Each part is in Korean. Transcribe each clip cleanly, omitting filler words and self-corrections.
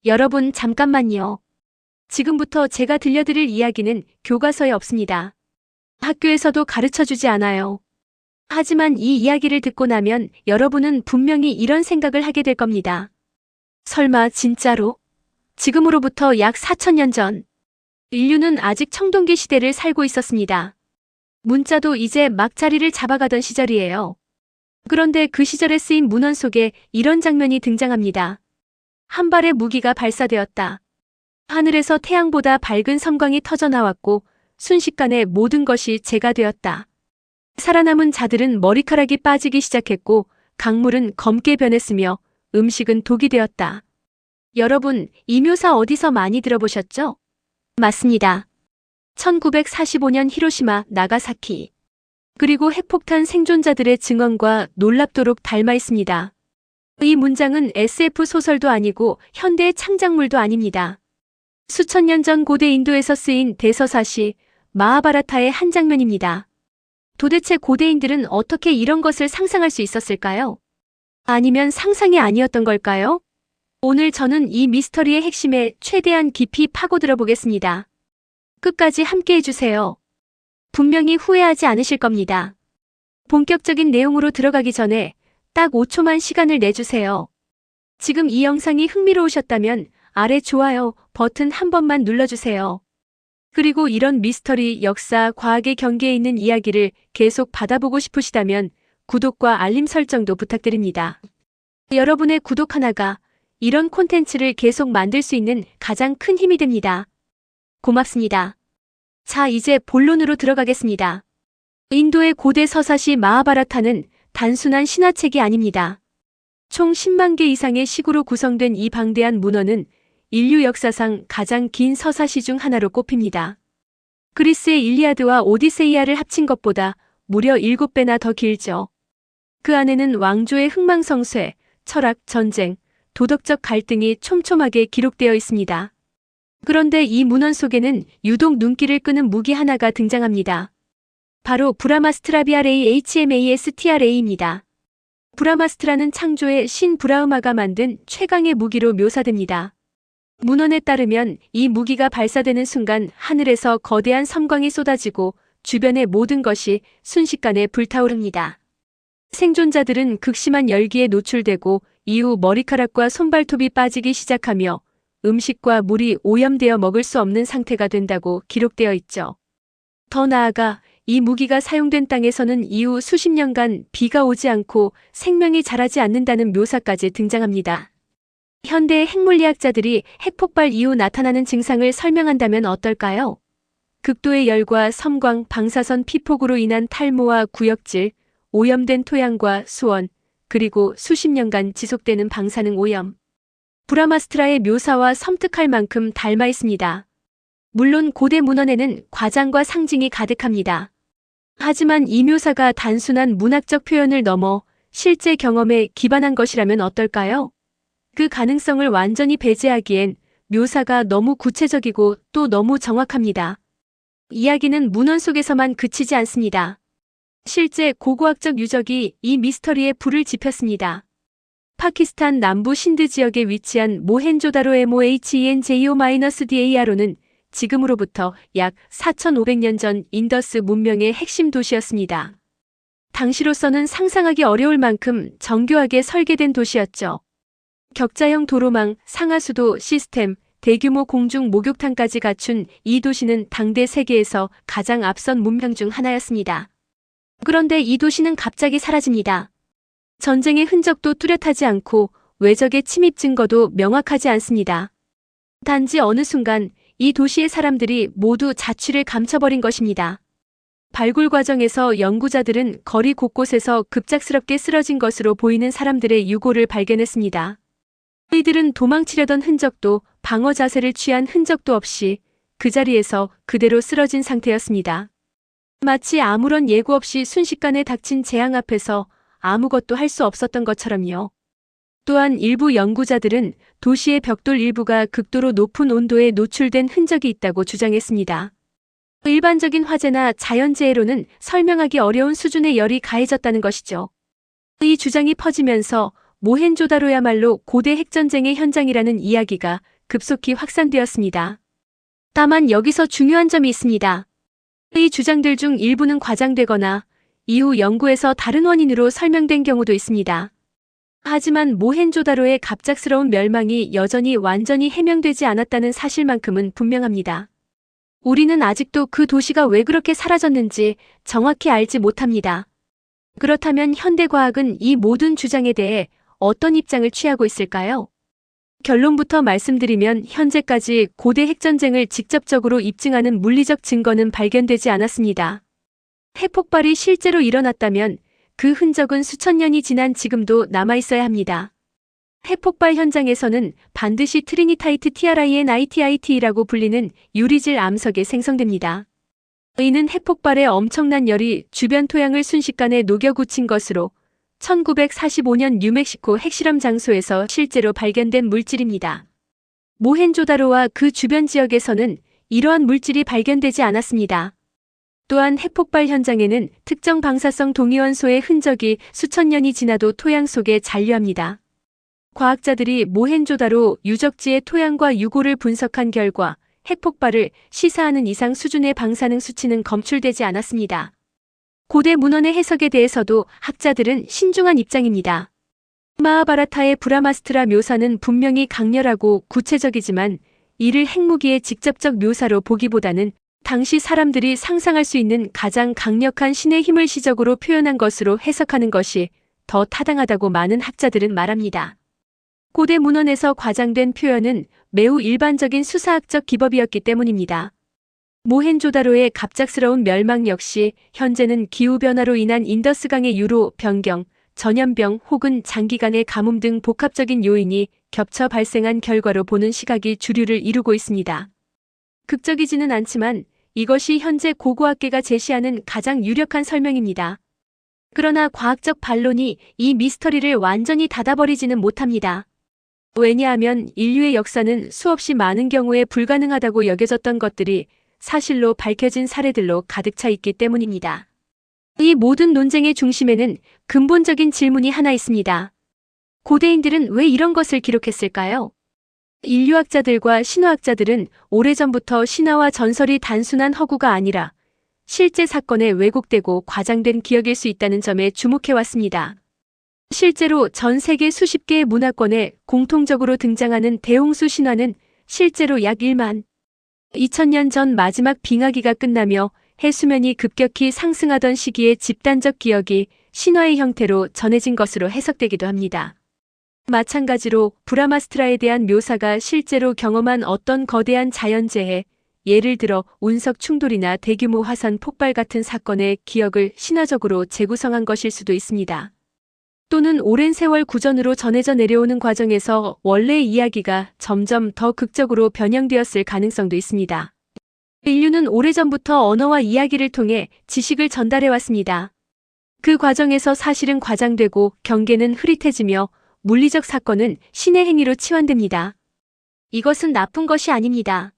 여러분, 잠깐만요. 지금부터 제가 들려드릴 이야기는 교과서에 없습니다. 학교에서도 가르쳐주지 않아요. 하지만 이 이야기를 듣고 나면 여러분은 분명히 이런 생각을 하게 될 겁니다. 설마 진짜로? 지금으로부터 약 4,000년 전, 인류는 아직 청동기 시대를 살고 있었습니다. 문자도 이제 막 자리를 잡아가던 시절이에요. 그런데 그 시절에 쓰인 문헌 속에 이런 장면이 등장합니다. 한 발의 무기가 발사되었다. 하늘에서 태양보다 밝은 섬광이 터져 나왔고 순식간에 모든 것이 재가 되었다. 살아남은 자들은 머리카락이 빠지기 시작했고 강물은 검게 변했으며 음식은 독이 되었다. 여러분, 이 묘사 어디서 많이 들어보셨죠? 맞습니다. 1945년 히로시마, 나가사키. 그리고 핵폭탄 생존자들의 증언과 놀랍도록 닮아 있습니다. 이 문장은 SF 소설도 아니고 현대의 창작물도 아닙니다. 수천 년 전 고대 인도에서 쓰인 대서사시 마하바라타의 한 장면입니다. 도대체 고대인들은 어떻게 이런 것을 상상할 수 있었을까요? 아니면 상상이 아니었던 걸까요? 오늘 저는 이 미스터리의 핵심에 최대한 깊이 파고들어 보겠습니다. 끝까지 함께 해주세요. 분명히 후회하지 않으실 겁니다. 본격적인 내용으로 들어가기 전에 딱 5초만 시간을 내주세요. 지금 이 영상이 흥미로우셨다면 아래 좋아요 버튼 한 번만 눌러주세요. 그리고 이런 미스터리, 역사, 과학의 경계에 있는 이야기를 계속 받아보고 싶으시다면 구독과 알림 설정도 부탁드립니다. 여러분의 구독 하나가 이런 콘텐츠를 계속 만들 수 있는 가장 큰 힘이 됩니다. 고맙습니다. 자, 이제 본론으로 들어가겠습니다. 인도의 고대 서사시 마하바라타는 단순한 신화책이 아닙니다. 총 10만 개 이상의 시구로 구성된 이 방대한 문헌은 인류 역사상 가장 긴 서사시 중 하나로 꼽힙니다. 그리스의 일리아드와 오디세이아를 합친 것보다 무려 7배나 더 길죠. 그 안에는 왕조의 흥망성쇠, 철학, 전쟁, 도덕적 갈등이 촘촘하게 기록되어 있습니다. 그런데 이 문헌 속에는 유독 눈길을 끄는 무기 하나가 등장합니다. 바로 브라마스트라 BRAHMASTRA입니다. 브라마스트라는 창조의 신 브라흐마가 만든 최강의 무기로 묘사됩니다. 문헌에 따르면 이 무기가 발사되는 순간 하늘에서 거대한 섬광이 쏟아지고 주변의 모든 것이 순식간에 불타오릅니다. 생존자들은 극심한 열기에 노출되고 이후 머리카락과 손발톱이 빠지기 시작하며 음식과 물이 오염되어 먹을 수 없는 상태가 된다고 기록되어 있죠. 더 나아가 이 무기가 사용된 땅에서는 이후 수십 년간 비가 오지 않고 생명이 자라지 않는다는 묘사까지 등장합니다. 현대의 핵물리학자들이 핵폭발 이후 나타나는 증상을 설명한다면 어떨까요? 극도의 열과 섬광, 방사선 피폭으로 인한 탈모와 구역질, 오염된 토양과 수원, 그리고 수십 년간 지속되는 방사능 오염. 브라마스트라의 묘사와 섬뜩할 만큼 닮아 있습니다. 물론 고대 문헌에는 과장과 상징이 가득합니다. 하지만 이 묘사가 단순한 문학적 표현을 넘어 실제 경험에 기반한 것이라면 어떨까요? 그 가능성을 완전히 배제하기엔 묘사가 너무 구체적이고 또 너무 정확합니다. 이야기는 문헌 속에서만 그치지 않습니다. 실제 고고학적 유적이 이 미스터리에 불을 지폈습니다. 파키스탄 남부 신드 지역에 위치한 모헨조다로 MOHENJO-DARO는 지금으로부터 약 4,500년 전 인더스 문명의 핵심 도시였습니다. 당시로서는 상상하기 어려울 만큼 정교하게 설계된 도시였죠. 격자형 도로망, 상하수도 시스템, 대규모 공중 목욕탕까지 갖춘 이 도시는 당대 세계에서 가장 앞선 문명 중 하나였습니다. 그런데 이 도시는 갑자기 사라집니다. 전쟁의 흔적도 뚜렷하지 않고 외적의 침입 증거도 명확하지 않습니다. 단지 어느 순간 이 도시의 사람들이 모두 자취를 감춰버린 것입니다. 발굴 과정에서 연구자들은 거리 곳곳에서 급작스럽게 쓰러진 것으로 보이는 사람들의 유골을 발견했습니다. 이들은 도망치려던 흔적도 방어 자세를 취한 흔적도 없이 그 자리에서 그대로 쓰러진 상태였습니다. 마치 아무런 예고 없이 순식간에 닥친 재앙 앞에서 아무것도 할 수 없었던 것처럼요. 또한 일부 연구자들은 도시의 벽돌 일부가 극도로 높은 온도에 노출된 흔적이 있다고 주장했습니다. 일반적인 화재나 자연재해로는 설명하기 어려운 수준의 열이 가해졌다는 것이죠. 이 주장이 퍼지면서 모헨조다로야말로 고대 핵전쟁의 현장이라는 이야기가 급속히 확산되었습니다. 다만 여기서 중요한 점이 있습니다. 이 주장들 중 일부는 과장되거나 이후 연구에서 다른 원인으로 설명된 경우도 있습니다. 하지만 모헨조다로의 갑작스러운 멸망이 여전히 완전히 해명되지 않았다는 사실만큼은 분명합니다. 우리는 아직도 그 도시가 왜 그렇게 사라졌는지 정확히 알지 못합니다. 그렇다면 현대과학은 이 모든 주장에 대해 어떤 입장을 취하고 있을까요? 결론부터 말씀드리면 현재까지 고대 핵전쟁을 직접적으로 입증하는 물리적 증거는 발견되지 않았습니다. 핵폭발이 실제로 일어났다면 그 흔적은 수천 년이 지난 지금도 남아있어야 합니다. 핵폭발 현장에서는 반드시 트리니타이트 TRINITIT라고 불리는 유리질 암석이 생성됩니다. 이는 핵폭발의 엄청난 열이 주변 토양을 순식간에 녹여 굳힌 것으로 1945년 뉴멕시코 핵실험 장소에서 실제로 발견된 물질입니다. 모헨조다로와 그 주변 지역에서는 이러한 물질이 발견되지 않았습니다. 또한 핵폭발 현장에는 특정 방사성 동위원소의 흔적이 수천 년이 지나도 토양 속에 잔류합니다. 과학자들이 모헨조다로 유적지의 토양과 유골을 분석한 결과 핵폭발을 시사하는 이상 수준의 방사능 수치는 검출되지 않았습니다. 고대 문헌의 해석에 대해서도 학자들은 신중한 입장입니다. 마하바라타의 브라마스트라 묘사는 분명히 강렬하고 구체적이지만 이를 핵무기의 직접적 묘사로 보기보다는 당시 사람들이 상상할 수 있는 가장 강력한 신의 힘을 시적으로 표현한 것으로 해석하는 것이 더 타당하다고 많은 학자들은 말합니다. 고대 문헌에서 과장된 표현은 매우 일반적인 수사학적 기법이었기 때문입니다. 모헨조다로의 갑작스러운 멸망 역시 현재는 기후변화로 인한 인더스강의 유로, 변경, 전염병 혹은 장기간의 가뭄 등 복합적인 요인이 겹쳐 발생한 결과로 보는 시각이 주류를 이루고 있습니다. 극적이지는 않지만 이것이 현재 고고학계가 제시하는 가장 유력한 설명입니다. 그러나 과학적 반론이 이 미스터리를 완전히 닫아버리지는 못합니다. 왜냐하면 인류의 역사는 수없이 많은 경우에 불가능하다고 여겨졌던 것들이 사실로 밝혀진 사례들로 가득 차 있기 때문입니다. 이 모든 논쟁의 중심에는 근본적인 질문이 하나 있습니다. 고대인들은 왜 이런 것을 기록했을까요? 인류학자들과 신화학자들은 오래전부터 신화와 전설이 단순한 허구가 아니라 실제 사건에 왜곡되고 과장된 기억일 수 있다는 점에 주목해왔습니다. 실제로 전 세계 수십 개의 문화권에 공통적으로 등장하는 대홍수 신화는 실제로 약 1만 2000년 전 마지막 빙하기가 끝나며 해수면이 급격히 상승하던 시기의 집단적 기억이 신화의 형태로 전해진 것으로 해석되기도 합니다. 마찬가지로 브라마스트라에 대한 묘사가 실제로 경험한 어떤 거대한 자연재해, 예를 들어 운석 충돌이나 대규모 화산 폭발 같은 사건의 기억을 신화적으로 재구성한 것일 수도 있습니다. 또는 오랜 세월 구전으로 전해져 내려오는 과정에서 원래의 이야기가 점점 더 극적으로 변형되었을 가능성도 있습니다. 인류는 오래전부터 언어와 이야기를 통해 지식을 전달해왔습니다. 그 과정에서 사실은 과장되고 경계는 흐릿해지며 물리적 사건은 신의 행위로 치환됩니다. 이것은 나쁜 것이 아닙니다.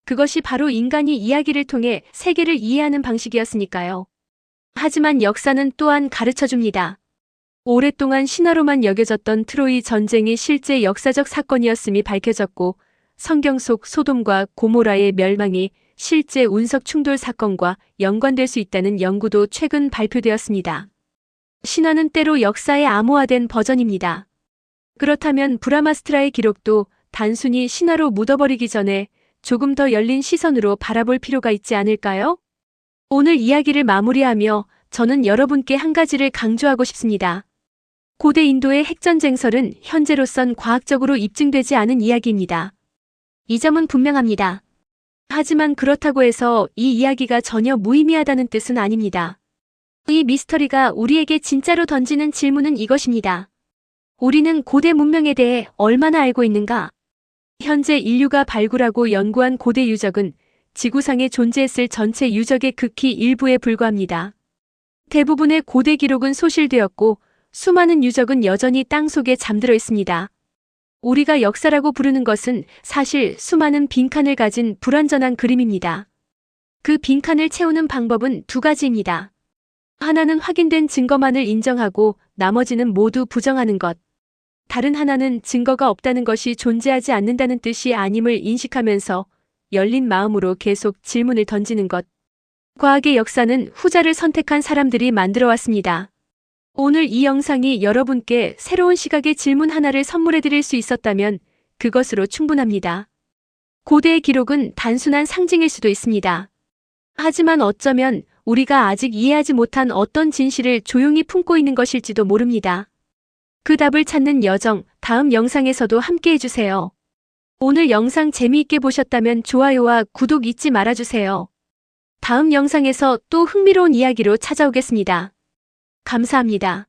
그것이 바로 인간이 이야기를 통해 세계를 이해하는 방식이었으니까요. 하지만 역사는 또한 가르쳐줍니다. 오랫동안 신화로만 여겨졌던 트로이 전쟁이 실제 역사적 사건이었음이 밝혀졌고 성경 속 소돔과 고모라의 멸망이 실제 운석 충돌 사건과 연관될 수 있다는 연구도 최근 발표되었습니다. 신화는 때로 역사의 암호화된 버전입니다. 그렇다면 브라마스트라의 기록도 단순히 신화로 묻어버리기 전에 조금 더 열린 시선으로 바라볼 필요가 있지 않을까요? 오늘 이야기를 마무리하며 저는 여러분께 한 가지를 강조하고 싶습니다. 고대 인도의 핵전쟁설은 현재로선 과학적으로 입증되지 않은 이야기입니다. 이 점은 분명합니다. 하지만 그렇다고 해서 이 이야기가 전혀 무의미하다는 뜻은 아닙니다. 이 미스터리가 우리에게 진짜로 던지는 질문은 이것입니다. 우리는 고대 문명에 대해 얼마나 알고 있는가? 현재 인류가 발굴하고 연구한 고대 유적은 지구상에 존재했을 전체 유적의 극히 일부에 불과합니다. 대부분의 고대 기록은 소실되었고 수많은 유적은 여전히 땅 속에 잠들어 있습니다. 우리가 역사라고 부르는 것은 사실 수많은 빈칸을 가진 불완전한 그림입니다. 그 빈칸을 채우는 방법은 두 가지입니다. 하나는 확인된 증거만을 인정하고 나머지는 모두 부정하는 것. 다른 하나는 증거가 없다는 것이 존재하지 않는다는 뜻이 아님을 인식하면서 열린 마음으로 계속 질문을 던지는 것. 과학의 역사는 후자를 선택한 사람들이 만들어 왔습니다. 오늘 이 영상이 여러분께 새로운 시각의 질문 하나를 선물해 드릴 수 있었다면 그것으로 충분합니다. 고대의 기록은 단순한 상징일 수도 있습니다. 하지만 어쩌면 우리가 아직 이해하지 못한 어떤 진실을 조용히 품고 있는 것일지도 모릅니다. 그 답을 찾는 여정, 다음 영상에서도 함께 해주세요. 오늘 영상 재미있게 보셨다면 좋아요와 구독 잊지 말아주세요. 다음 영상에서 또 흥미로운 이야기로 찾아오겠습니다. 감사합니다.